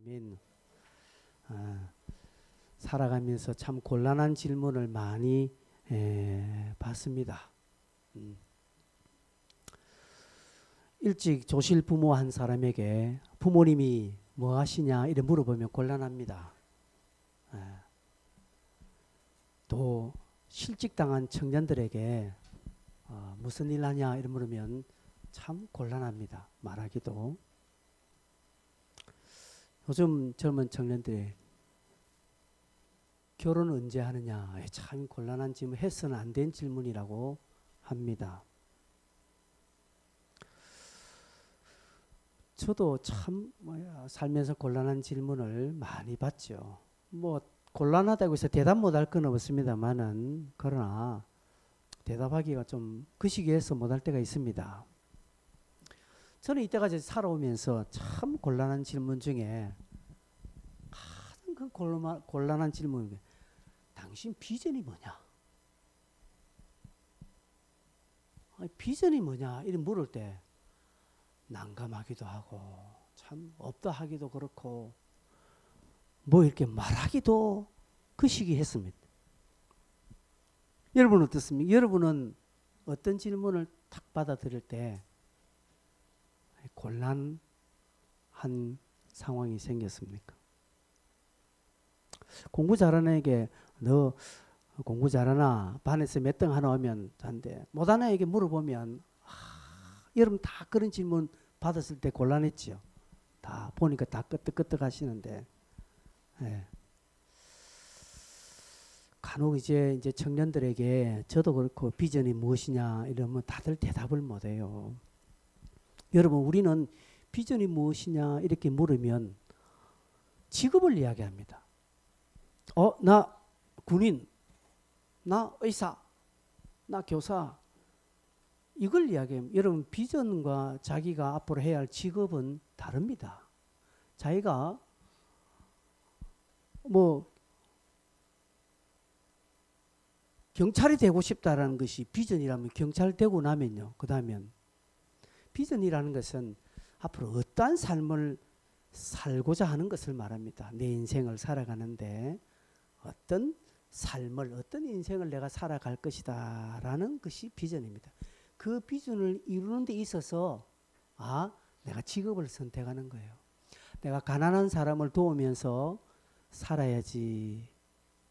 아멘. 살아가면서 참 곤란한 질문을 많이 받습니다. 일찍 조실 부모 한 사람에게 부모님이 뭐 하시냐 이래 물어보면 곤란합니다. 또 실직당한 청년들에게 무슨 일 하냐 이래 물으면 참 곤란합니다. 말하기도. 요즘 젊은 청년들이 결혼 언제 하느냐 참 곤란한 질문, 해서는 안 된 질문이라고 합니다. 저도 참 살면서 곤란한 질문을 많이 받죠. 뭐 곤란하다고 해서 대답 못할 건 없습니다만은 그러나 대답하기가 좀 그 시기에서 못할 때가 있습니다. 저는 이때까지 살아오면서 참 곤란한 질문 중에 가장 큰 곤란한 질문이 당신 비전이 뭐냐? 비전이 뭐냐? 이렇게 물을 때 난감하기도 하고 참 없다 하기도 그렇고 뭐 이렇게 말하기도 그 시기 했습니다. 여러분은 어떻습니까? 여러분은 어떤 질문을 탁 받아들일 때 곤란한 상황이 생겼습니까? 공부 잘하는 애에게 너 공부 잘하나? 반에서 몇 등 하나 오면 한데 못하는 애에게 물어보면 여러분 다 그런 질문 받았을 때 곤란했죠. 다 보니까 다 끄떡끄떡 하시는데 간혹 이제 청년들에게 저도 그렇고 비전이 무엇이냐 이러면 다들 대답을 못해요. 여러분 우리는 비전이 무엇이냐 이렇게 물으면 직업을 이야기합니다. 나 군인, 나 의사, 나 교사 이걸 이야기하면 여러분 비전과 자기가 앞으로 해야 할 직업은 다릅니다. 자기가 뭐 경찰이 되고 싶다라는 것이 비전이라면 경찰 되고 나면요. 그 다음엔 비전이라는 것은 앞으로 어떠한 삶을 살고자 하는 것을 말합니다. 내 인생을 살아가는데 어떤 삶을 어떤 인생을 내가 살아갈 것이다 라는 것이 비전입니다. 그 비전을 이루는 데 있어서 내가 직업을 선택하는 거예요. 내가 가난한 사람을 도우면서 살아야지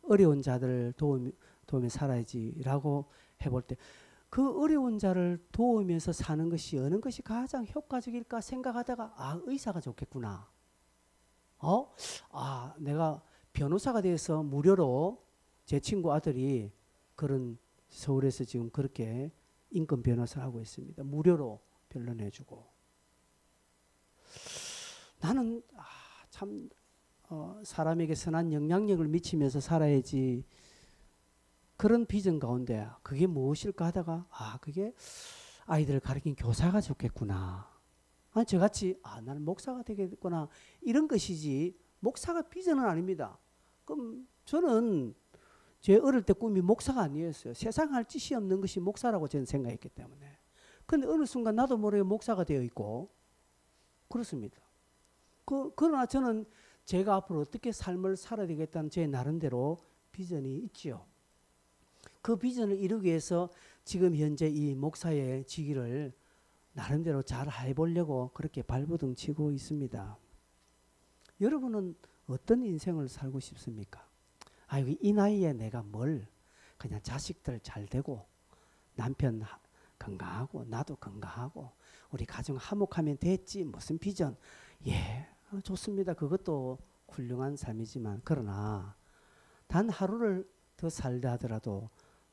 어려운 자들을 도우며 살아야지 라고 해볼 때 그 어려운 자를 도우면서 사는 것이 어느 것이 가장 효과적일까 생각하다가 의사가 좋겠구나. 내가 변호사가 돼서 무료로 제 친구 아들이 그런 서울에서 지금 그렇게 인권 변호사 하고 있습니다. 무료로 변론해주고. 나는 참 사람에게 선한 영향력을 미치면서 살아야지. 그런 비전 가운데 그게 무엇일까 하다가 그게 아이들을 가르친 교사가 좋겠구나. 저같이 나는 목사가 되겠구나. 이런 것이지 목사가 비전은 아닙니다. 그럼 저는 제 어릴 때 꿈이 목사가 아니었어요. 세상 할 짓이 없는 것이 목사라고 저는 생각했기 때문에. 근데 어느 순간 나도 모르게 목사가 되어 있고 그렇습니다. 그러나 저는 제가 앞으로 어떻게 삶을 살아야 되겠다는 제 나름대로 비전이 있지요. 그 비전을 이루기 위해서 지금 현재 이 목사의 직위를 나름대로 잘 해보려고 그렇게 발버둥 치고 있습니다. 여러분은 어떤 인생을 살고 싶습니까? 이 나이에 내가 그냥 자식들 잘 되고 남편 건강하고 나도 건강하고 우리 가정 화목하면 됐지 무슨 비전. 좋습니다. 그것도 훌륭한 삶이지만 그러나 단 하루를 더 살다 하더라도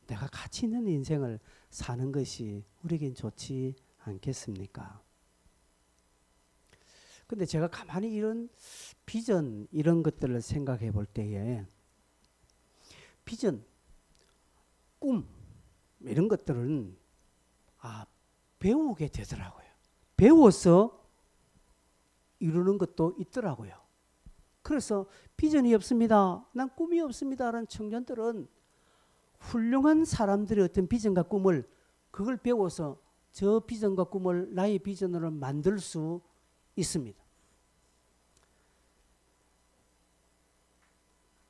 내가 가치 있는 인생을 사는 것이 우리에겐 좋지 않겠습니까? 근데 제가 가만히 이런 비전 이런 것들을 생각해 볼 때에 비전, 꿈 이런 것들은 배우게 되더라고요. 배워서 이루는 것도 있더라고요. 그래서 비전이 없습니다. 난 꿈이 없습니다. 라는 청년들은 훌륭한 사람들의 어떤 비전과 꿈을 그걸 배워서 저 비전과 꿈을 나의 비전으로 만들 수 있습니다.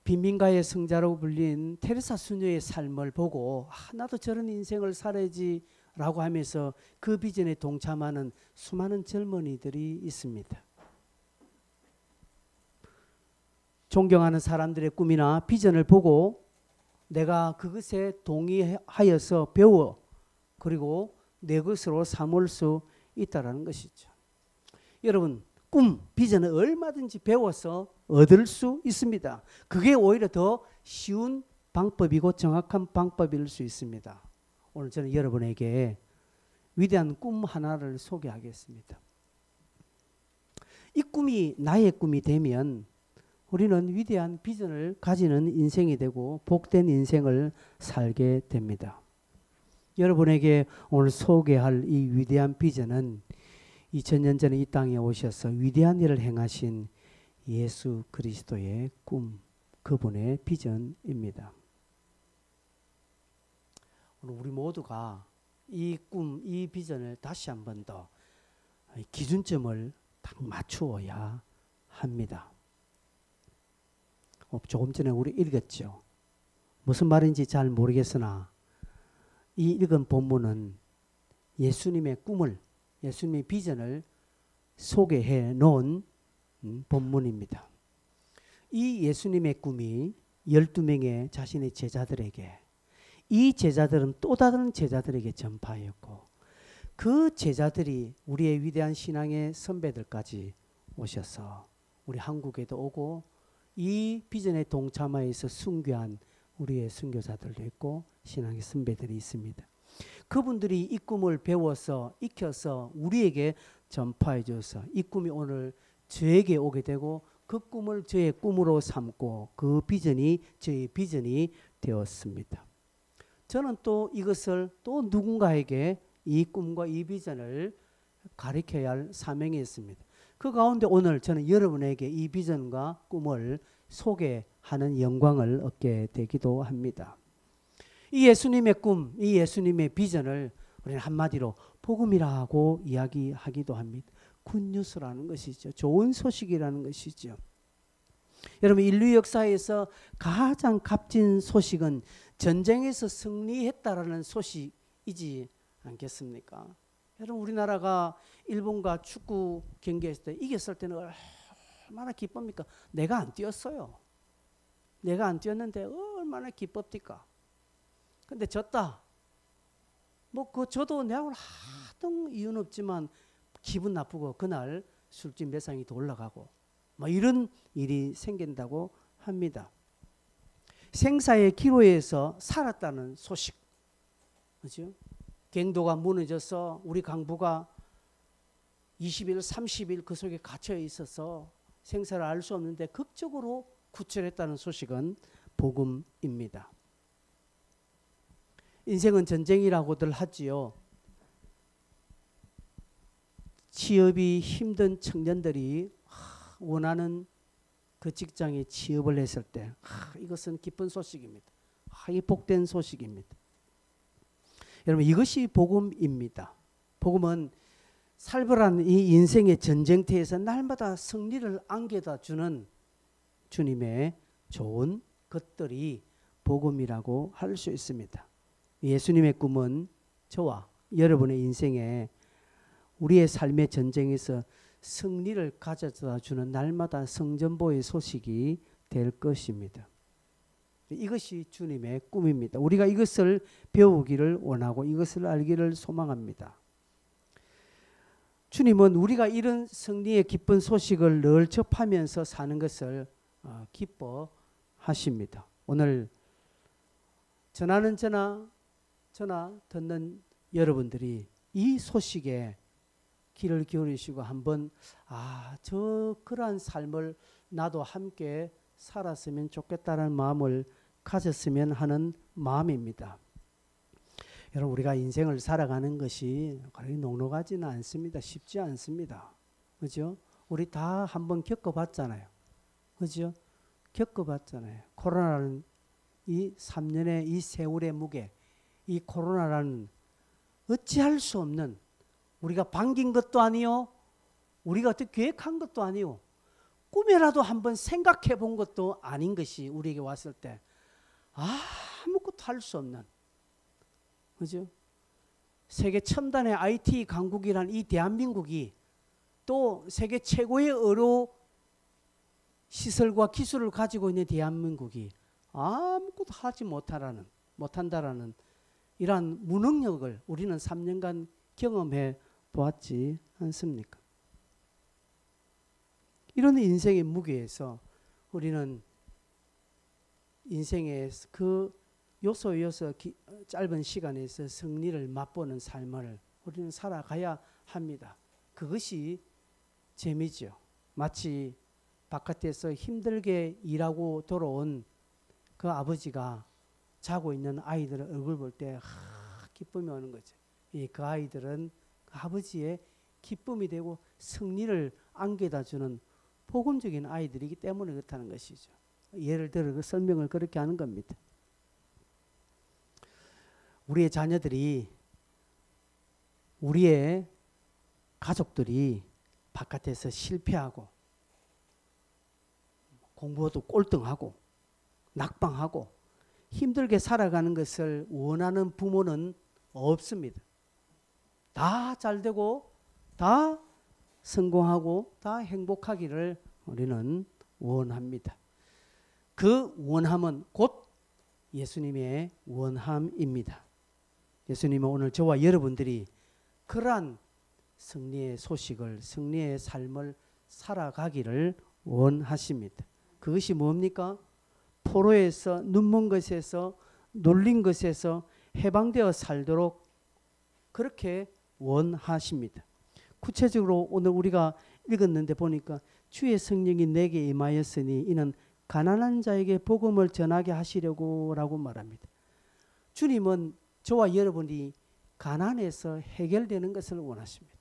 빈민가의 성자로 불린 테레사 수녀의 삶을 보고 나도 저런 인생을 살아야지라고 하면서 그 비전에 동참하는 수많은 젊은이들이 있습니다. 존경하는 사람들의 꿈이나 비전을 보고 내가 그것에 동의하여서 배워 그리고 내 것으로 삼을 수 있다라는 것이죠. 여러분, 꿈, 비전을 얼마든지 배워서 얻을 수 있습니다. 그게 오히려 더 쉬운 방법이고 정확한 방법일 수 있습니다. 오늘 저는 여러분에게 위대한 꿈 하나를 소개하겠습니다. 이 꿈이 나의 꿈이 되면 우리는 위대한 비전을 가지는 인생이 되고 복된 인생을 살게 됩니다. 여러분에게 오늘 소개할 이 위대한 비전은 2000년 전에 이 땅에 오셔서 위대한 일을 행하신 예수 그리스도의 꿈, 그분의 비전입니다. 오늘 우리 모두가 이 꿈, 이 비전을 다시 한 번 더 기준점을 딱 맞추어야 합니다. 조금 전에 우리 읽었죠. 무슨 말인지 잘 모르겠으나 이 읽은 본문은 예수님의 꿈을, 예수님의 비전을 소개해 놓은 본문입니다. 이 예수님의 꿈이 12명의 자신의 제자들에게, 이 제자들은 또 다른 제자들에게 전파하였고 그 제자들이 우리의 위대한 신앙의 선배들까지 오셔서 우리 한국에도 오고 이 비전에 동참하여서 순교한 우리의 순교자들도 있고 신앙의 선배들이 있습니다. 그분들이 이 꿈을 배워서 익혀서 우리에게 전파해 줘서 이 꿈이 오늘 저에게 오게 되고 그 꿈을 저의 꿈으로 삼고 그 비전이 저의 비전이 되었습니다. 저는 또 이것을 또 누군가에게 이 꿈과 이 비전을 가르쳐야 할 사명이 있습니다. 그 가운데 오늘 저는 여러분에게 이 비전과 꿈을 소개하는 영광을 얻게 되기도 합니다. 이 예수님의 꿈, 이 예수님의 비전을 우리는 한마디로 복음이라고 이야기하기도 합니다. 굿뉴스라는 것이죠. 좋은 소식이라는 것이죠. 여러분, 인류 역사에서 가장 값진 소식은 전쟁에서 승리했다라는 소식이지 않겠습니까? 여러분, 우리나라가 일본과 축구 경기했을 때 이겼을 때는 얼마나 기쁩니까? 내가 안 뛰었어요. 내가 안 뛰었는데 얼마나 기뻤디까? 근데 졌다. 저도 내가 하등 이유는 없지만 기분 나쁘고 그날 술집 매상이 더 올라가고 이런 일이 생긴다고 합니다. 생사의 기로에서 살았다는 소식, 그렇죠? 갱도가 무너져서 우리 강부가 20일, 30일 그 속에 갇혀 있어서 생사를 알 수 없는데 극적으로 구출했다는 소식은 복음입니다. 인생은 전쟁이라고들 하지요. 취업이 힘든 청년들이 원하는 그 직장에 취업을 했을 때 이것은 기쁜 소식입니다. 이 복된 소식입니다. 여러분, 이것이 복음입니다. 복음은 살벌한 이 인생의 전쟁터에서 날마다 승리를 안겨다 주는 주님의 좋은 것들이 복음이라고 할 수 있습니다. 예수님의 꿈은 저와 여러분의 인생에 우리의 삶의 전쟁에서 승리를 가져다 주는 날마다 성전보의 소식이 될 것입니다. 이것이 주님의 꿈입니다. 우리가 이것을 배우기를 원하고 이것을 알기를 소망합니다. 주님은 우리가 이런 승리의 기쁜 소식을 늘 접하면서 사는 것을 기뻐하십니다. 오늘 전하는 전화 듣는 여러분들이 이 소식에 귀를 기울이시고 한번 그러한 삶을 나도 함께 살았으면 좋겠다는 마음을 가졌으면 하는 마음입니다. 여러분, 우리가 인생을 살아가는 것이 그렇게 녹록하지는 않습니다. 쉽지 않습니다. 그죠? 우리 다 한번 겪어봤잖아요. 그죠? 겪어봤잖아요. 코로나는 이 3년의 이 세월의 무게, 이 코로나라는 어찌할 수 없는, 우리가 반긴 것도 아니요, 우리가 어떻게 계획한 것도 아니요, 꿈에라도 한번 생각해 본 것도 아닌 것이 우리에게 왔을 때 아무것도 할 수 없는, 그죠? 세계 첨단의 IT 강국이란 이 대한민국이 또 세계 최고의 의료 시설과 기술을 가지고 있는 대한민국이 아무것도 하지 못한다라는 이러한 무능력을 우리는 3년간 경험해 보았지 않습니까? 이런 인생의 무게에서 우리는 인생의 그 요소 짧은 시간에서 승리를 맛보는 삶을 우리는 살아가야 합니다. 그것이 재미죠. 마치 바깥에서 힘들게 일하고 돌아온 그 아버지가 자고 있는 아이들의 얼굴 볼 때 기쁨이 오는 거죠. 그 아이들은 그 아버지의 기쁨이 되고 승리를 안겨다 주는 복음적인 아이들이기 때문에 그렇다는 것이죠. 예를 들어 그 설명을 그렇게 하는 겁니다. 우리의 자녀들이, 우리의 가족들이 바깥에서 실패하고 공부도 꼴등하고 낙방하고 힘들게 살아가는 것을 원하는 부모는 없습니다. 다 잘되고 다 성공하고 다 행복하기를 우리는 원합니다. 그 원함은 곧 예수님의 원함입니다. 예수님은 오늘 저와 여러분들이 그러한 승리의 소식을, 승리의 삶을 살아가기를 원하십니다. 그것이 뭡니까? 포로에서, 눈먼 것에서, 놀린 것에서 해방되어 살도록 그렇게 원하십니다. 구체적으로 오늘 우리가 읽었는데 보니까 주의 성령이 내게 임하였으니 이는 가난한 자에게 복음을 전하게 하시려고 라고 말합니다. 주님은 저와 여러분이 가난에서 해결되는 것을 원하십니다.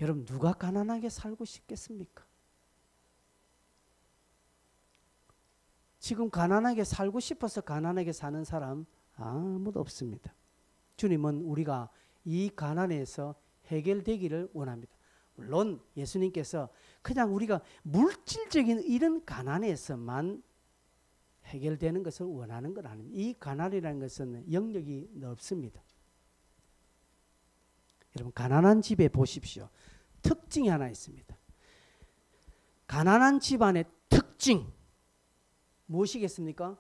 여러분, 누가 가난하게 살고 싶겠습니까? 지금 가난하게 살고 싶어서 가난하게 사는 사람 아무도 없습니다. 주님은 우리가 이 가난에서 해결되기를 원합니다. 물론 예수님께서 그냥 우리가 물질적인 이런 가난에서만 해결되는 것을 원하는 건 아닙니다. 이 가난이라는 것은 영역이 넓습니다. 여러분, 가난한 집에 보십시오. 특징이 하나 있습니다. 가난한 집안의 특징 무엇이겠습니까?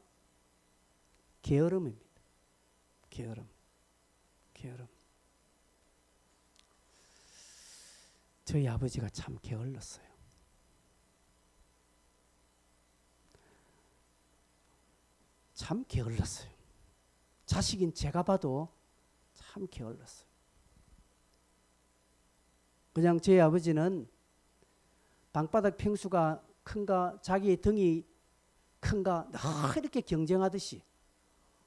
게으름입니다. 게으름. 저희 아버지가 참 게을렀어요. 참 게을렀어요. 자식인 제가 봐도 참 게을렀어요. 그냥 제 아버지는 방바닥 평수가 큰가 자기의 등이 큰가 이렇게 경쟁하듯이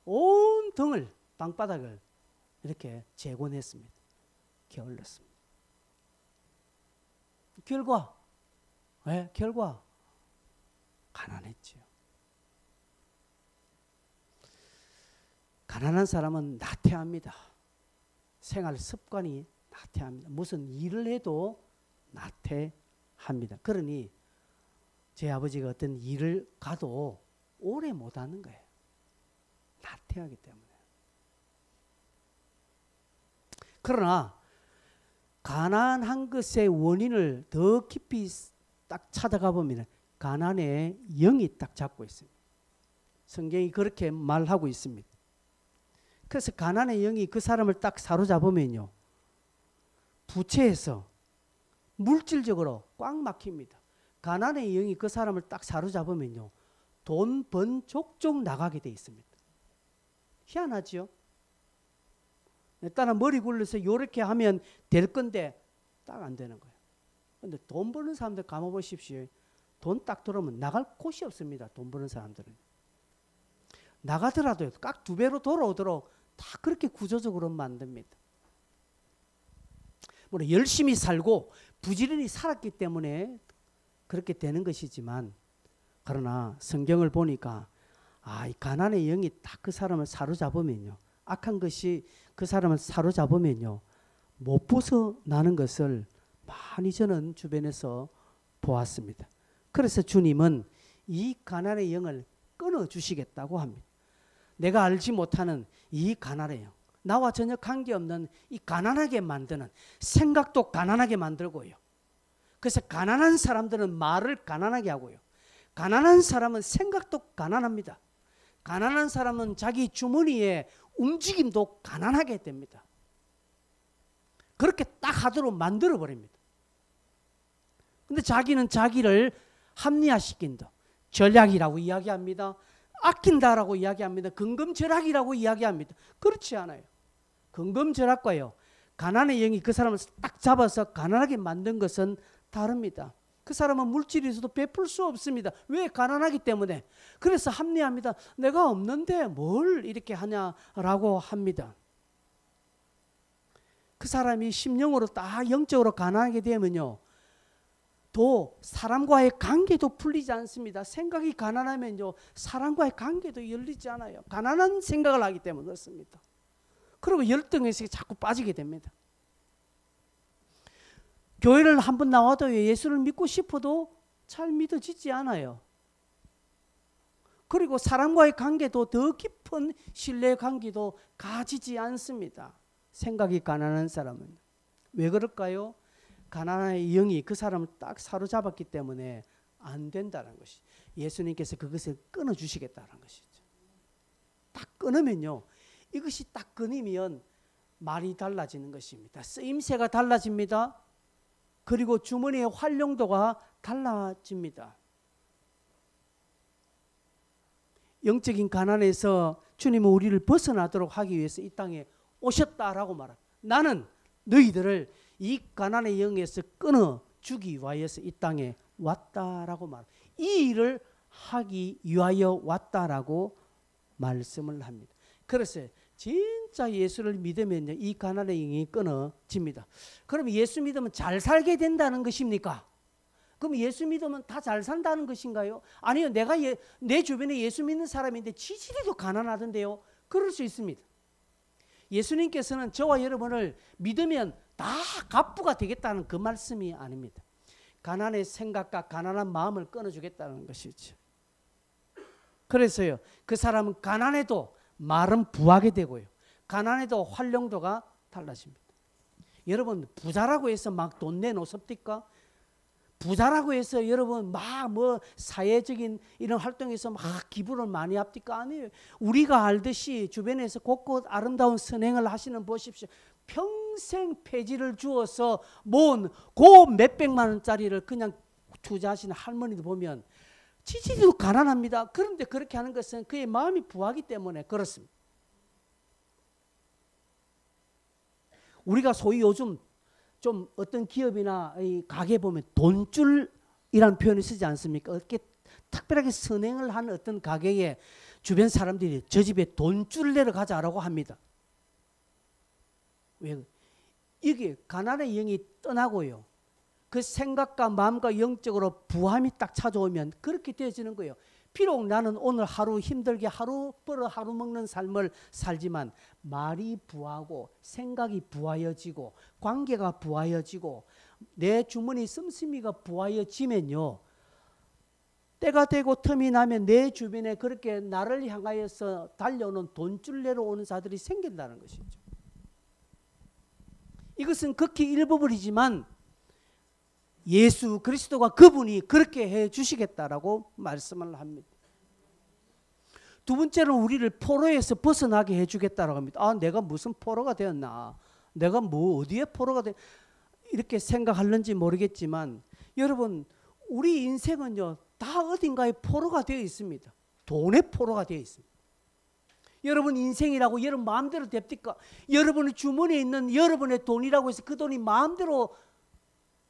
온 등을 방바닥을 이렇게 재곤했습니다. 게을렀습니다. 결과 가난했죠. 가난한 사람은 나태합니다. 생활 습관이 나태합니다. 무슨 일을 해도 나태합니다. 그러니 제 아버지가 어떤 일을 가도 오래 못하는 거예요. 나태하기 때문에. 그러나 가난한 것의 원인을 더 깊이 딱 찾아가 보면 가난의 영이 딱 잡고 있습니다. 성경이 그렇게 말하고 있습니다. 그래서 가난의 영이 그 사람을 딱 사로잡으면요, 부채에서 물질적으로 꽉 막힙니다. 가난의 영이 그 사람을 딱 사로잡으면요, 돈 번 족족 나가게 돼 있습니다. 희한하죠? 일단은 머리 굴려서 이렇게 하면 될 건데 딱 안 되는 거예요. 그런데 돈 버는 사람들 감아보십시오. 돈 딱 들어오면 나갈 곳이 없습니다. 돈 버는 사람들은. 나가더라도 깍 두 배로 돌아오도록 다 그렇게 구조적으로 만듭니다. 물론 열심히 살고 부지런히 살았기 때문에 그렇게 되는 것이지만, 그러나 성경을 보니까 이 가난의 영이 딱 그 사람을 사로잡으면요, 악한 것이 그 사람을 사로잡으면요, 못 벗어나는 것을 많이 저는 주변에서 보았습니다. 그래서 주님은 이 가난의 영을 끊어주시겠다고 합니다. 내가 알지 못하는 이 가난의 영, 나와 전혀 관계없는 이 가난하게 만드는, 생각도 가난하게 만들고요. 그래서 가난한 사람들은 말을 가난하게 하고요. 가난한 사람은 생각도 가난합니다. 가난한 사람은 자기 주머니의 움직임도 가난하게 됩니다. 그렇게 딱 하도록 만들어 버립니다. 근데 자기는 자기를 합리화시킨다. 전략이라고 이야기합니다. 아낀다라고 이야기합니다. 근검절약이라고 이야기합니다. 그렇지 않아요. 근검절약과요, 가난의 영이 그 사람을 딱 잡아서 가난하게 만든 것은 다릅니다. 그 사람은 물질에서도 베풀 수 없습니다. 왜? 가난하기 때문에. 그래서 합리화합니다. 내가 없는데 뭘 이렇게 하냐라고 합니다. 그 사람이 심령으로 딱 영적으로 가난하게 되면요, 또 사람과의 관계도 풀리지 않습니다. 생각이 가난하면요, 사람과의 관계도 열리지 않아요. 가난한 생각을 하기 때문에 그렇습니다. 그리고 열등에서 자꾸 빠지게 됩니다. 교회를 한번 나와도 예수를 믿고 싶어도 잘 믿어지지 않아요. 그리고 사람과의 관계도 더 깊은 신뢰 관계도 가지지 않습니다. 생각이 가난한 사람은. 왜 그럴까요? 가난한 영이 그 사람을 딱 사로잡았기 때문에 안 된다는 것이, 예수님께서 그것을 끊어주시겠다는 것이죠. 딱 끊으면요, 이것이 딱 끊이면 말이 달라지는 것입니다. 쓰임새가 달라집니다. 그리고 주머니의 활용도가 달라집니다. 영적인 가난에서 주님은 우리를 벗어나도록 하기 위해서 이 땅에 오셨다라고 말합니다. 나는 너희들을 이 가난의 영에서 끊어주기 위하여서 이 땅에 왔다라고 말합니다. 이 일을 하기 위하여 왔다라고 말씀을 합니다. 그래서 진짜 예수를 믿으면요, 이 가난의 영이 끊어집니다. 그럼 예수 믿으면 잘 살게 된다는 것입니까? 그럼 예수 믿으면 다 잘 산다는 것인가요? 아니요, 내가 내 주변에 예수 믿는 사람인데 지지리도 가난하던데요. 그럴 수 있습니다. 예수님께서는 저와 여러분을 믿으면 다 갑부가 되겠다는 그 말씀이 아닙니다. 가난의 생각과 가난한 마음을 끊어주겠다는 것이죠. 그래서요, 그 사람은 가난해도 말은 부하게 되고요, 가난해도 활용도가 달라집니다. 여러분, 부자라고 해서 막 돈 내놓습니까? 부자라고 해서 여러분 막 뭐 사회적인 이런 활동에서 막 기부를 많이 합니까? 아니에요. 우리가 알듯이 주변에서 곳곳 아름다운 선행을 하시는 보십시오. 평생 폐지를 주어서 모은 그 몇백만 원짜리를 그냥 투자하시는 할머니들 보면 지지도 가난합니다. 그런데 그렇게 하는 것은 그의 마음이 부하기 때문에 그렇습니다. 우리가 소위 요즘 좀 어떤 기업이나 이 가게 보면 돈줄이라는 표현을 쓰지 않습니까? 이렇게 특별하게 선행을 한 어떤 가게에 주변 사람들이 저 집에 돈줄 내러 가자라고 합니다. 왜? 이게 가난의 영이 떠나고요, 그 생각과 마음과 영적으로 부함이 딱 찾아오면 그렇게 되어지는 거예요. 비록 나는 오늘 하루 힘들게 하루 벌어 하루 먹는 삶을 살지만 말이 부하고 생각이 부하여지고 관계가 부하여지고 내 주머니 씀씀이가 부하여지면요, 때가 되고 틈이 나면 내 주변에 그렇게 나를 향하여서 달려오는 돈줄내로 오는 자들이 생긴다는 것이죠. 이것은 극히 일부분이지만 예수 그리스도가 그분이 그렇게 해 주시겠다라고 말씀을 합니다. 두 번째로는 우리를 포로에서 벗어나게 해 주겠다라고 합니다. 아, 내가 무슨 포로가 되었나? 내가 뭐 어디에 포로가 되 이렇게 생각하는지 모르겠지만 여러분, 우리 인생은요, 다 어딘가에 포로가 되어 있습니다. 돈의 포로가 되어 있습니다. 여러분 인생이라고 여러분 마음대로 됩니까? 여러분의 주머니에 있는 여러분의 돈이라고 해서 그 돈이 마음대로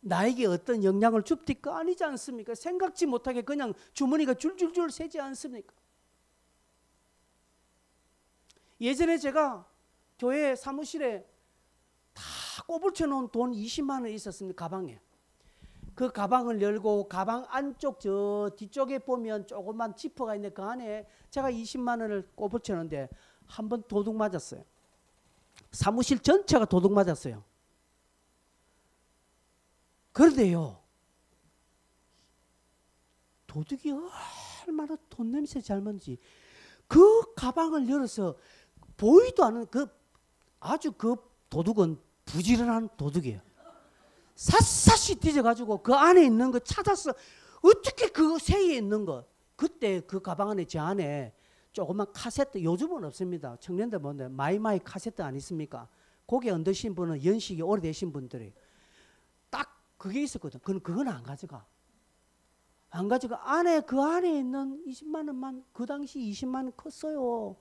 나에게 어떤 영향을 줍니까? 아니지 않습니까? 생각지 못하게 그냥 주머니가 줄줄줄 새지 않습니까? 예전에 제가 교회 사무실에 다 꼬불쳐 놓은 돈 20만 원 있었습니다. 가방에. 그 가방을 열고 가방 안쪽 저 뒤쪽에 보면 조그만 지퍼가 있는데 그 안에 제가 20만 원을 꼬불쳐 놓은데 한 번 도둑 맞았어요. 사무실 전체가 도둑 맞았어요. 그런데요, 도둑이 얼마나 돈 냄새 잘 맡는지 그 가방을 열어서 보이도 않는 아주 그 도둑은 부지런한 도둑이에요. 샅샅이 뒤져가지고 그 안에 있는 거 찾았어. 어떻게 그 새에 있는 거. 그때 그 가방 안에 제 안에 조그만 카세트, 요즘은 없습니다. 청년들 보는데 마이마이 카세트 안 있습니까? 거기에 얹으신 분은 연식이 오래되신 분들이 딱 그게 있었거든. 그건 안 가져가. 안 가져가. 그 안에 있는 20만 원만, 그 당시 20만 원 컸어요.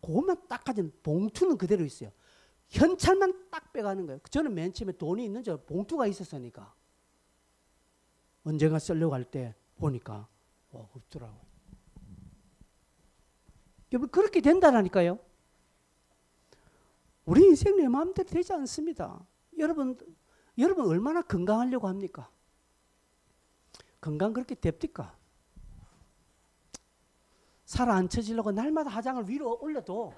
그것만 딱 가진 봉투는 그대로 있어요. 현찰만 딱 빼가는 거예요. 저는 맨 처음에 돈이 있는 줄 봉투가 있었으니까. 언젠가 쓰려고 할 때 보니까 없더라고요. 여러분 그렇게 된다라니까요. 우리 인생 내 마음대로 되지 않습니다. 여러분 얼마나 건강하려고 합니까? 건강 그렇게 됩니까? 살 안 쳐지려고 날마다 화장을 위로 올려도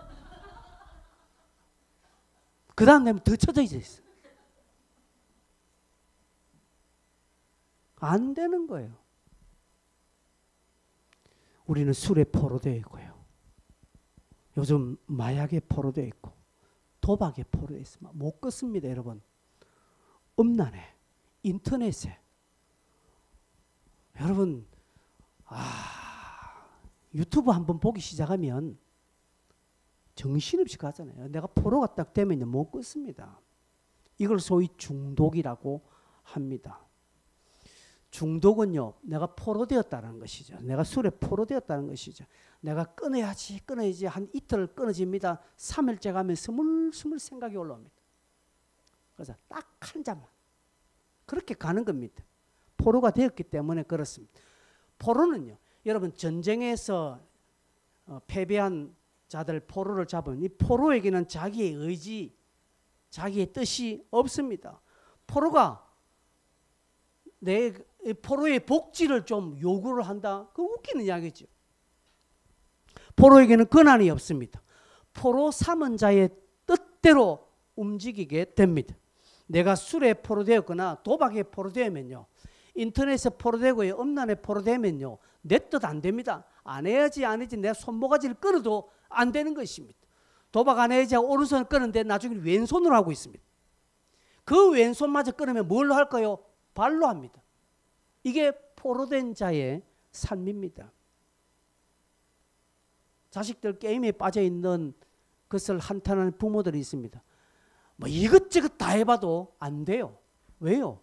그 다음 되면 더 쳐져져 있어. 안 되는 거예요. 우리는 술에 포로되어 있고요. 요즘 마약에 포로되어 있고 도박에 포로되어 있으면 못 걷습니다. 여러분. 음란에 인터넷에 여러분 유튜브 한번 보기 시작하면 정신없이 가잖아요. 내가 포로가 딱 되면 못 끊습니다. 이걸 소위 중독이라고 합니다. 중독은요, 내가 포로되었다는 것이죠. 내가 술에 포로되었다는 것이죠. 내가 끊어야지 한 이틀 끊어집니다. 3일째 가면 스물스물 생각이 올라옵니다. 그래서 딱 한 잔만. 그렇게 가는 겁니다. 포로가 되었기 때문에 그렇습니다. 포로는요, 여러분 전쟁에서 패배한 자들 포로를 잡으면 이 포로에게는 자기의 의지, 자기의 뜻이 없습니다. 포로가 내 포로의 복지를 좀 요구를 한다. 그 웃기는 이야기죠. 포로에게는 권한이 없습니다. 포로 삼은 자의 뜻대로 움직이게 됩니다. 내가 술에 포로되었거나 도박에 포로되면요, 인터넷에 포로되고요, 음란에 포로되면요, 내 뜻 안 됩니다. 안 해야지 내가 손모가지를 끊어도 안 되는 것입니다. 도박 안 해야지 하고 오른손을 끊는데 나중에 왼손으로 하고 있습니다. 그 왼손마저 끊으면 뭘로 할까요? 발로 합니다. 이게 포로된 자의 삶입니다. 자식들 게임에 빠져 있는 것을 한탄하는 부모들이 있습니다. 뭐 이것저것 다 해봐도 안 돼요. 왜요?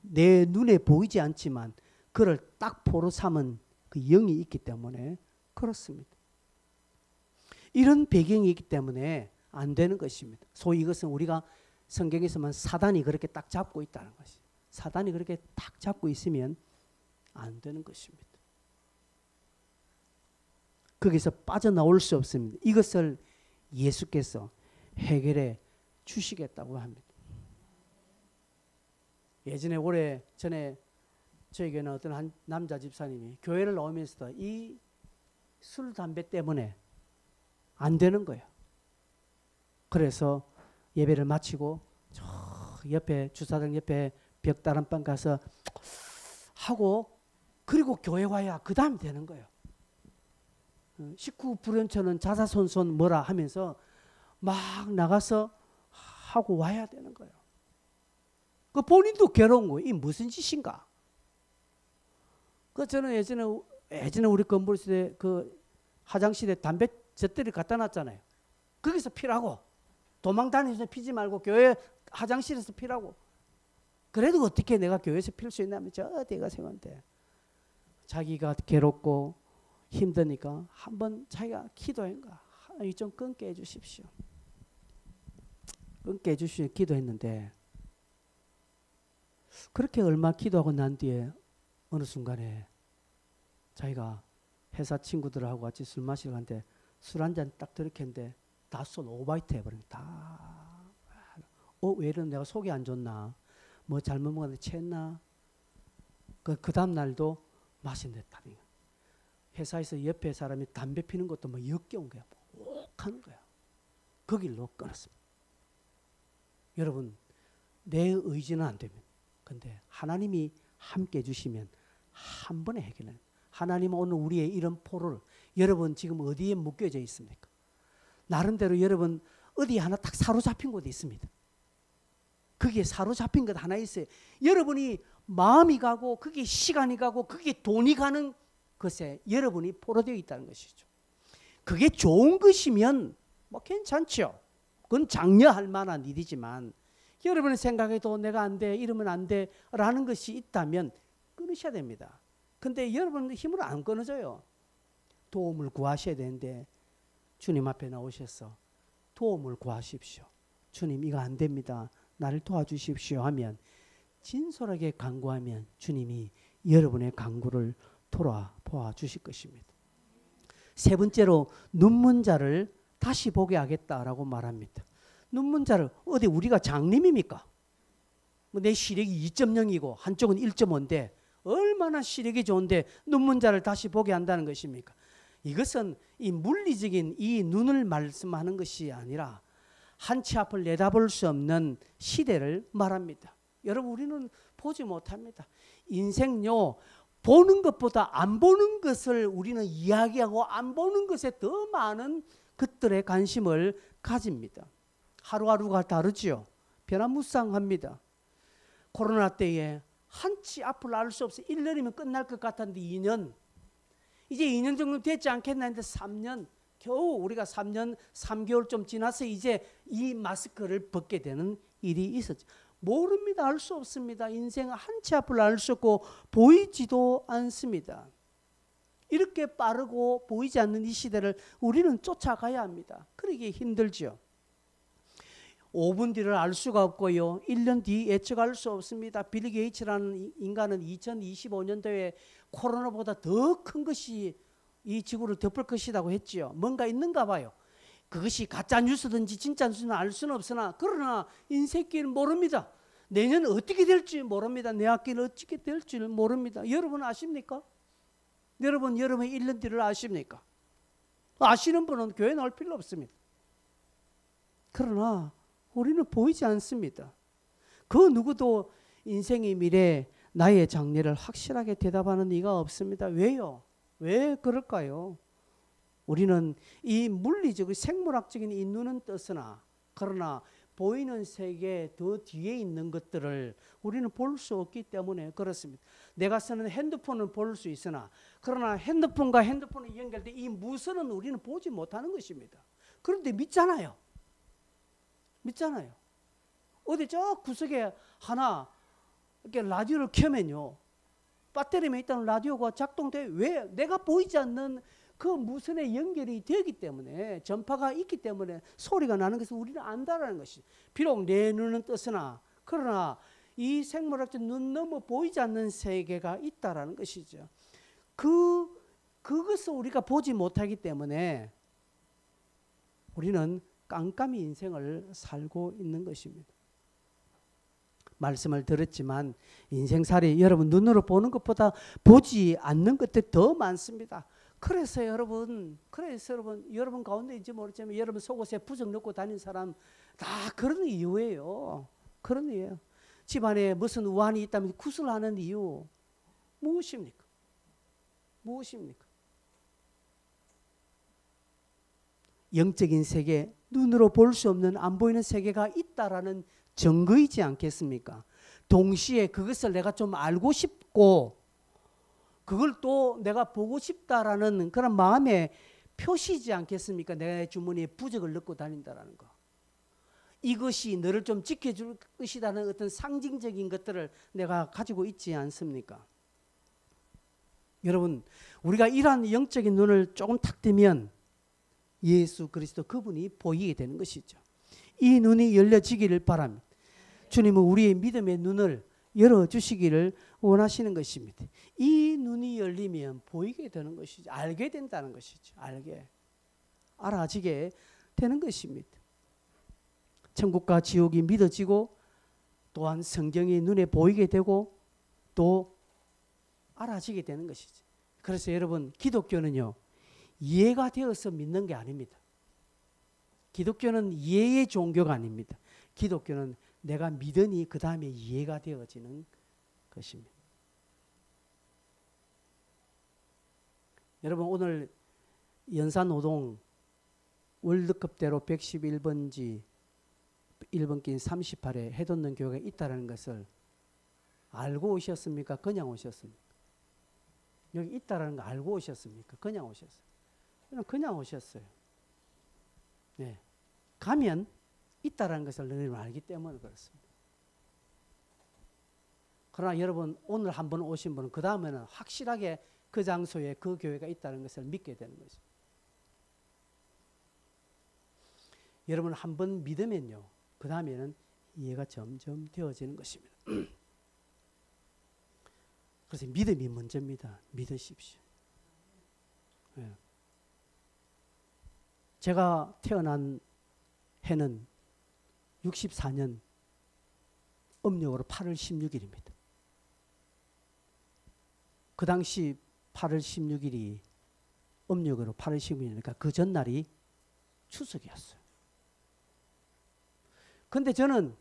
내 눈에 보이지 않지만 그를 딱 포로 삼은 그 영이 있기 때문에 그렇습니다. 이런 배경이 있기 때문에 안 되는 것입니다. 소위 이것은 우리가 성경에서만 사단이 그렇게 딱 잡고 있다는 것이. 사단이 그렇게 딱 잡고 있으면 안 되는 것입니다. 거기서 빠져나올 수 없습니다. 이것을 예수께서 해결해 주시겠다고 합니다. 예전에 오래전에 저희 교회는 어떤 한 남자 집사님이 교회를 나오면서도 이 술, 담배 때문에 안 되는 거예요. 그래서 예배를 마치고 저 옆에 주차장 옆에 벽다람방 가서 하고 그리고 교회 와야 그 다음 되는 거예요. 식구 불연처는 자사손손 뭐라 하면서 막 나가서 하고 와야 되는 거예요. 그 본인도 괴로운 거예요. 이 무슨 짓인가? 그 저는 예전에 우리 건물실에 그 화장실에 담배 젖들이 갖다 놨잖아요. 거기서 피라고. 도망 다니면서 피지 말고 교회 화장실에서 피라고. 그래도 어떻게 내가 교회에서 필 수 있냐면 저 대가세한테 자기가 괴롭고 힘드니까 한번 자기가 기도한 거야. 좀 끊게 해주십시오. 끊게 해주시오 기도했는데 그렇게 얼마 기도하고 난 뒤에 어느 순간에 자기가 회사 친구들하고 같이 술 마시러 갔는데 술 한 잔 딱 들이켰는데 다 쏜 오바이트 해버린 다. 왜 이런 내가 속이 안 좋나? 뭐 잘못 먹었는데 취했나? 그 다음 날도 마신댔다. 회사에서 옆에 사람이 담배 피는 것도 뭐 역겨운 거야. 욱하는 거야. 그 길로 끊었습니다. 여러분 내 의지는 안 됩니다. 근데 하나님이 함께 해주시면 한 번에 해결해요. 하나님은 오늘 우리의 이런 포로를, 여러분 지금 어디에 묶여져 있습니까? 나름대로 여러분 어디 하나 딱 사로잡힌 곳이 있습니다. 그게 사로잡힌 것 하나 있어요. 여러분이 마음이 가고 그게 시간이 가고 그게 돈이 가는 것에 여러분이 포로되어 있다는 것이죠. 그게 좋은 것이면 뭐 괜찮죠. 그건 장려할 만한 일이지만 여러분의 생각에도 내가 안 돼, 이러면 안 돼 라는 것이 있다면 끊으셔야 됩니다. 근데 여러분 힘으로 안 끊어져요. 도움을 구하셔야 되는데 주님 앞에 나오셔서 도움을 구하십시오. 주님 이거 안 됩니다. 나를 도와주십시오 하면 진솔하게 간구하면 주님이 여러분의 간구를 돌아보아 주실 것입니다. 세 번째로 눈먼 자를 다시 보게 하겠다라고 말합니다. 눈먼 자를 어디 우리가 장님입니까? 내 시력이 2.0이고 한쪽은 1.5인데 얼마나 시력이 좋은데 눈먼 자를 다시 보게 한다는 것입니까? 이것은 이 물리적인 이 눈을 말씀하는 것이 아니라 한치 앞을 내다볼 수 없는 시대를 말합니다. 여러분 우리는 보지 못합니다. 인생요 보는 것보다 안 보는 것을 우리는 이야기하고 안 보는 것에 더 많은 것들에 관심을 가집니다. 하루하루가 다르지요. 변화무쌍합니다. 코로나 때에 한치 앞을 알 수 없어 1년이면 끝날 것 같았는데 2년 이제 2년 정도 됐지 않겠나 했는데 3년 겨우 우리가 3년 3개월 좀 지나서 이제 이 마스크를 벗게 되는 일이 있었죠. 모릅니다. 알 수 없습니다. 인생 한치 앞을 알 수 없고 보이지도 않습니다. 이렇게 빠르고 보이지 않는 이 시대를 우리는 쫓아가야 합니다. 그러기 힘들죠. 5분 뒤를 알 수가 없고요. 1년 뒤 예측할 수 없습니다. 빌 게이츠라는 인간은 2025년도에 코로나보다 더 큰 것이 이 지구를 덮을 것이라고 했지요. 뭔가 있는가 봐요. 그것이 가짜 뉴스든지 진짜 뉴스는 알 수는 없으나 그러나 인생길은 모릅니다. 내년 어떻게 될지 모릅니다. 내 학기는 어떻게 될지 모릅니다. 여러분 아십니까? 여러분의 1년 뒤를 아십니까? 아시는 분은 교회 나올 필요 없습니다. 그러나 우리는 보이지 않습니다. 그 누구도 인생의 미래, 나의 장래를 확실하게 대답하는 이가 없습니다. 왜요? 왜 그럴까요? 우리는 이 물리적, 생물학적인 이 눈은 떴으나 그러나 보이는 세계 더 뒤에 있는 것들을 우리는 볼 수 없기 때문에 그렇습니다. 내가 쓰는 핸드폰은 볼 수 있으나 그러나 핸드폰과 핸드폰이 연결된 이 무선은 우리는 보지 못하는 것입니다. 그런데 믿잖아요. 믿잖아요. 어디 저 구석에 하나 이렇게 라디오를 켜면요. 배터리에 있다는 라디오가 작동돼. 왜? 내가 보이지 않는 그 무선에 연결이 되기 때문에 전파가 있기 때문에 소리가 나는 것을 우리는 안다라는 것이. 비록 내 눈은 떴으나 그러나 이 생물학적 눈 넘어 보이지 않는 세계가 있다라는 것이죠. 그것을 우리가 보지 못하기 때문에 우리는 깜깜이 인생을 살고 있는 것입니다. 말씀을 들었지만 인생살이 여러분 눈으로 보는 것보다 보지 않는 것들이 더 많습니다. 그래서 여러분 여러분 가운데인지 모르지만 여러분 속옷에 부적 넣고 다니는 사람 다 그런 이유예요. 그런 이유예요. 집안에 무슨 우환이 있다면 구슬하는 이유 무엇입니까? 무엇입니까? 영적인 세계, 눈으로 볼 수 없는 안 보이는 세계가 있다라는 증거이지 않겠습니까? 동시에 그것을 내가 좀 알고 싶고 그걸 또 내가 보고 싶다라는 그런 마음의 표시지 않겠습니까? 내 주머니에 부적을 넣고 다닌다라는 거. 이것이 너를 좀 지켜줄 것이라는 어떤 상징적인 것들을 내가 가지고 있지 않습니까? 여러분, 우리가 이러한 영적인 눈을 조금 탁 뜨면 예수 그리스도 그분이 보이게 되는 것이죠. 이 눈이 열려지기를 바랍니다. 주님은 우리의 믿음의 눈을 열어주시기를 원하시는 것입니다. 이 눈이 열리면 보이게 되는 것이죠. 알게 된다는 것이죠. 알아지게 되는 것입니다. 천국과 지옥이 믿어지고 또한 성경이 눈에 보이게 되고 또 알아지게 되는 것이죠. 그래서 여러분 기독교는요. 이해가 되어서 믿는 게 아닙니다. 기독교는 이해의 종교가 아닙니다. 기독교는 내가 믿으니 그 다음에 이해가 되어지는 것입니다. 여러분 오늘 연산호동 월드컵대로 111번지 1번길 38에 해돋는 교회가 있다는 것을 알고 오셨습니까? 그냥 오셨습니까? 여기 있다는 거 알고 오셨습니까? 그냥 오셨어요. 그냥 오셨어요. 네. 가면 있다는 것을 너희는 알기 때문에 그렇습니다. 그러나 여러분 오늘 한번 오신 분은 그 다음에는 확실하게 그 장소에 그 교회가 있다는 것을 믿게 되는 것입니다. 여러분 한번 믿으면요. 그 다음에는 이해가 점점 되어지는 것입니다. 그래서 믿음이 먼저입니다. 믿으십시오. 네. 제가 태어난 해는 64년 음력으로 8월 16일입니다. 그 당시 8월 16일이 음력으로 8월 16일이니까 그 전날이 추석이었어요. 근데 저는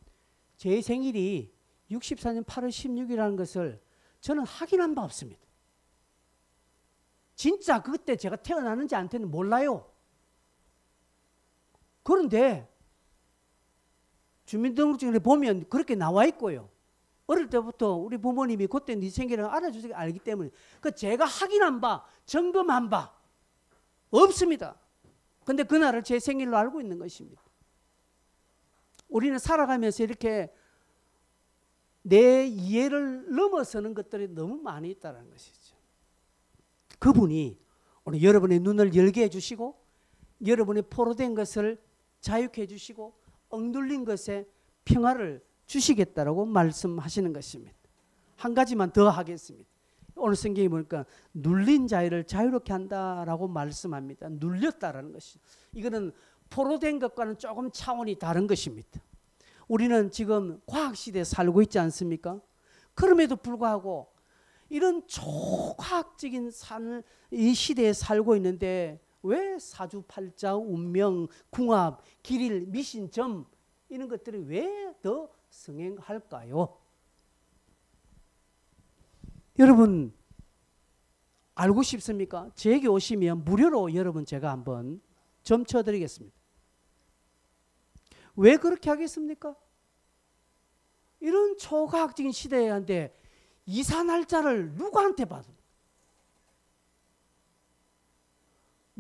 제 생일이 64년 8월 16일이라는 것을 저는 확인한 바 없습니다. 진짜 그때 제가 태어나는지 안 태어나는지 몰라요. 그런데 주민등록증에 보면 그렇게 나와 있고요. 어릴 때부터 우리 부모님이 그때 네 생일을 알아주시기 알기 때문에 그 제가 확인한 바, 점검한 바 없습니다. 근데 그날을 제 생일로 알고 있는 것입니다. 우리는 살아가면서 이렇게 내 이해를 넘어서는 것들이 너무 많이 있다는 것이죠. 그분이 오늘 여러분의 눈을 열게 해주시고 여러분의 포로된 것을 자유케 해주시고 억눌린 것에 평화를 주시겠다라고 말씀하시는 것입니다. 한 가지만 더 하겠습니다. 오늘 성경에 보니까 눌린 자유를 자유롭게 한다라고 말씀합니다. 눌렸다라는 것이. 이거는 포로된 것과는 조금 차원이 다른 것입니다. 우리는 지금 과학시대에 살고 있지 않습니까? 그럼에도 불구하고 이런 초과학적인 이 시대에 살고 있는데 왜 사주팔자, 운명, 궁합, 길일, 미신점 이런 것들이 왜 더 성행할까요? 여러분 알고 싶습니까? 제게 오시면 무료로 여러분 제가 한번 점 쳐드리겠습니다. 왜 그렇게 하겠습니까? 이런 초과학적인 시대인데 이사 날짜를 누구한테 받아?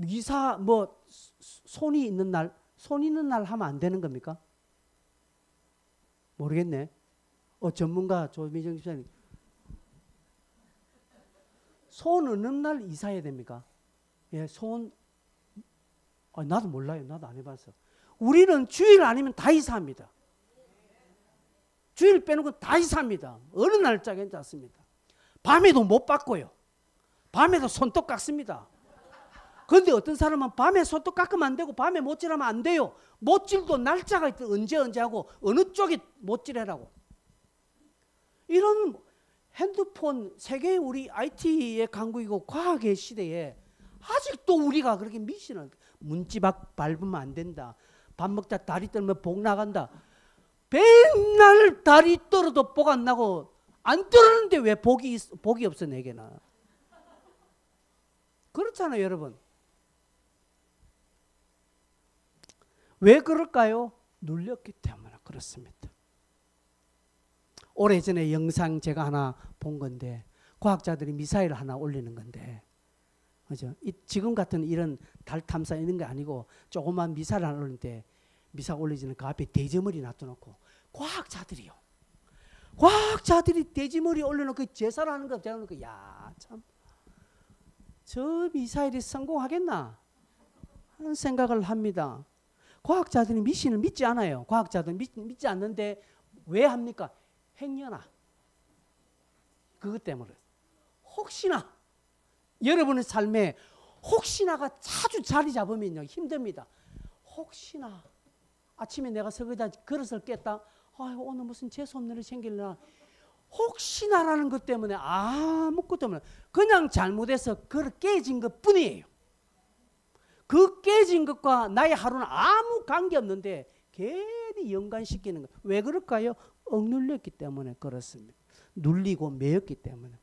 이사 뭐 손이 있는 날, 손 있는 날 하면 안 되는 겁니까? 모르겠네. 전문가 조미정 집사님. 손 없는 날 이사해야 됩니까? 예, 손. 나도 몰라요. 나도 안 해봤어. 우리는 주일 아니면 다 이사합니다. 주일 빼놓고 다 이사합니다. 어느 날짜 괜찮습니다. 밤에도 못 받고요. 밤에도 손톱 깎습니다. 그런데 어떤 사람은 밤에 손톱 깎으면 안 되고 밤에 못질하면 안 돼요. 못질도 날짜가 있더 언제 하고 어느 쪽에 못질하라고. 이런 핸드폰 세계 우리 IT의 강국이고 과학의 시대에 아직도 우리가 그렇게 미신을 문지박 밟으면 안 된다. 밥 먹다 다리 떨면 복 나간다. 맨날 다리 떨어도 복 안 나고 안 떨었는데 왜 복이 없어 내게나. 그렇잖아요 여러분. 왜 그럴까요? 눌렸기 때문에 그렇습니다. 오래전에 영상 제가 하나 본 건데 과학자들이 미사일 하나 올리는 건데 그죠? 지금 같은 이런 달 탐사 있는 게 아니고 조그만 미사일 하나 올리는데 미사일 올리지는 그 앞에 돼지머리 놔둬놓고 과학자들이 돼지머리 올려놓고 제사를 하는 거 제가 놓고 야 참 저 미사일이 성공하겠나 하는 생각을 합니다. 과학자들이 미신을 믿지 않아요. 과학자들은 믿지 않는데 왜 합니까? 행여나 그것 때문에 혹시나 여러분의 삶에 혹시나가 자주 자리 잡으면요 힘듭니다. 혹시나 아침에 내가 설거지다 그릇을 깼다. 아유 오늘 무슨 재수없는 일이 생길려나. 혹시나라는 것 때문에 아무것도 없는 그냥 잘못해서 그릇 깨진 것 뿐이에요. 그 깨진 것과 나의 하루는 아무 관계없는데 괜히 연관시키는 것. 왜 그럴까요? 억눌렸기 때문에 그렇습니다. 눌리고 매였기 때문에.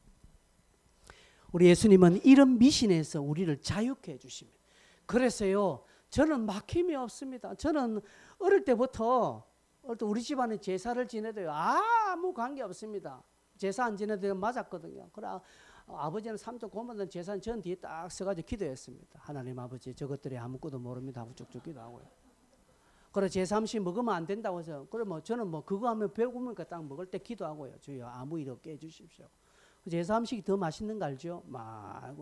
우리 예수님은 이런 미신에서 우리를 자유케 해주십니다. 그래서요, 저는 막힘이 없습니다. 저는 어릴 때부터 우리 집안에 제사를 지내도요, 아무 관계 없습니다. 제사 안 지내도 맞았거든요. 그래 아버지는 삼촌 고모는 제사는 전 뒤에 딱 서가지고 기도했습니다. 하나님 아버지, 저것들이 아무것도 모릅니다 하고 쭉쭉 기도하고요. 그래 제3시 먹으면 안 된다고 해서 그래 뭐 저는 뭐 그거 하면 배고프니까 딱 먹을 때 기도하고요. 주여 아무 일 없게 해주십시오. 제3식이 더 맛있는 거 알죠? 막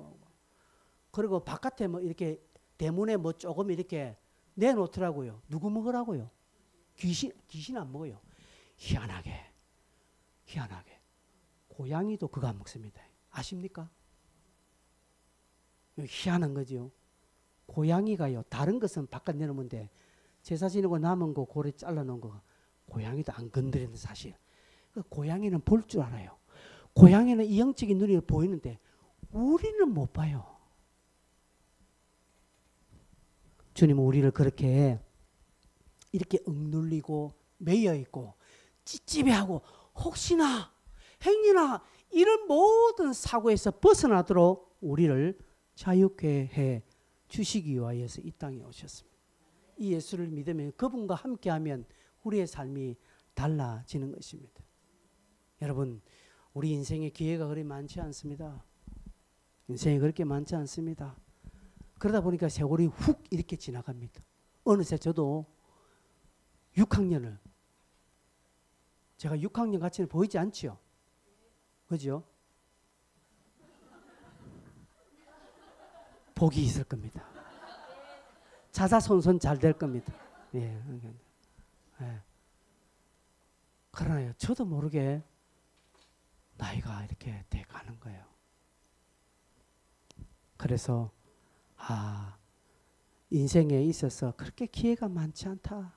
그리고 바깥에 뭐 이렇게 대문에 뭐 조금 이렇게 내놓더라고요. 누구 먹으라고요? 귀신 안 먹어요. 희한하게 고양이도 그거 안 먹습니다. 아십니까? 희한한 거죠. 고양이가요, 다른 것은 바깥 내놓으면 돼. 제사 지내고 남은 거 고래 잘라놓은 거 고양이도 안 건드리는 사실. 고양이는 볼 줄 알아요. 고양이는 이 영적인 눈이 보이는데 우리는 못 봐요. 주님은 우리를 그렇게 이렇게 억눌리고 매여있고 찝찝해하고 혹시나 행여나 이런 모든 사고에서 벗어나도록 우리를 자유케 해 주시기 위하여서 이 땅에 오셨습니다. 이 예수를 믿으면 그분과 함께하면 우리의 삶이 달라지는 것입니다. 여러분, 우리 인생의 기회가 그리 많지 않습니다. 인생이 그렇게 많지 않습니다. 그러다 보니까 세월이 훅 이렇게 지나갑니다. 어느새 저도 6학년을 제가 6학년 같이 보이지 않지요? 그죠? 복이 있을 겁니다. 자자손손 잘 될 겁니다. 예. 예. 그러나요, 저도 모르게 나이가 이렇게 돼 가는 거예요. 그래서 인생에 있어서 그렇게 기회가 많지 않다.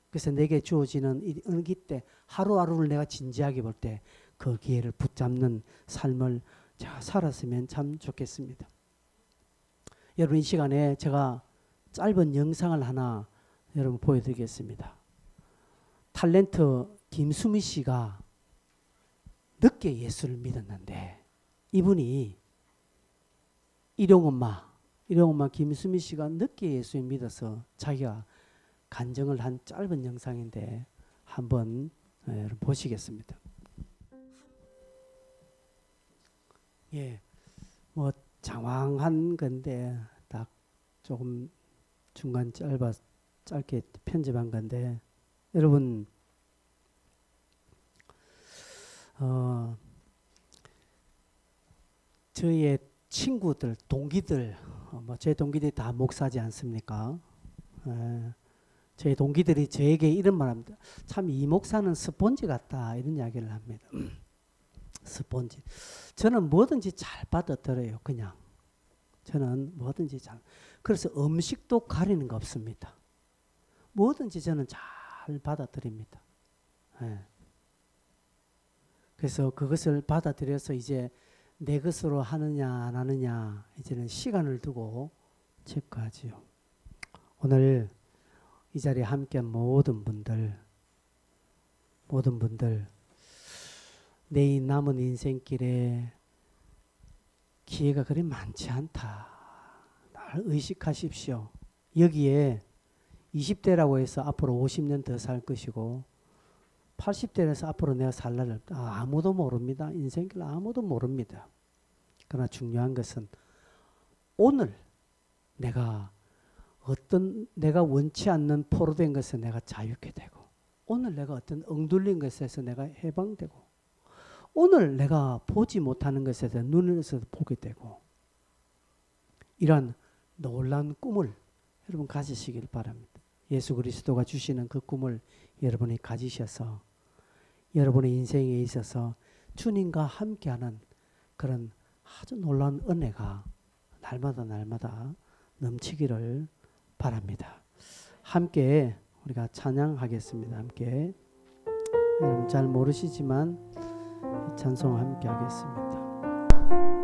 그래서 내게 주어지는 이 은기 때 하루하루를 내가 진지하게 볼 때 그 기회를 붙잡는 삶을 제가 살았으면 참 좋겠습니다. 여러분, 이 시간에 제가 짧은 영상을 하나 여러분 보여드리겠습니다. 탤런트 김수미 씨가 늦게 예수를 믿었는데 이분이 일용엄마 김수미 씨가 늦게 예수를 믿어서 자기가 간증을 한 짧은 영상인데 한번 여러분 보시겠습니다. 예, 뭐 장황한 건데 딱 조금 중간 짧게 편집한 건데 여러분 저희의 친구들, 동기들, 제 동기들이 다 목사지 않습니까? 저희 동기들이 저에게 이런 말합니다. 참 이 목사는 스폰지 같다 이런 이야기를 합니다. 스폰지. 저는 뭐든지 잘 받아들여요. 그냥. 저는 뭐든지 잘. 그래서 음식도 가리는 거 없습니다. 뭐든지 저는 잘 받아들입니다. 예. 그래서 그것을 받아들여서 이제 내 것으로 하느냐 안 하느냐 이제는 시간을 두고 체크하지요. 오늘 이 자리에 함께한 모든 분들 내 남은 인생길에 기회가 그리 많지 않다. 날 의식하십시오. 여기에 20대라고 해서 앞으로 50년 더 살 것이고 80대에서 앞으로 내가 살 날을 아무도 모릅니다. 인생길 아무도 모릅니다. 그러나 중요한 것은 오늘 내가 원치 않는 포로된 것에 내가 자유케 되고 오늘 내가 어떤 엉둘린 것에서 내가 해방되고 오늘 내가 보지 못하는 것에서 눈에서 보게 되고 이러한 놀라운 꿈을 여러분 가지시길 바랍니다. 예수 그리스도가 주시는 그 꿈을 여러분이 가지셔서 여러분의 인생에 있어서 주님과 함께하는 그런 아주 놀라운 은혜가 날마다 넘치기를 바랍니다. 함께 우리가 찬양하겠습니다. 함께 여러분 잘 모르시지만 찬송 함께 하겠습니다.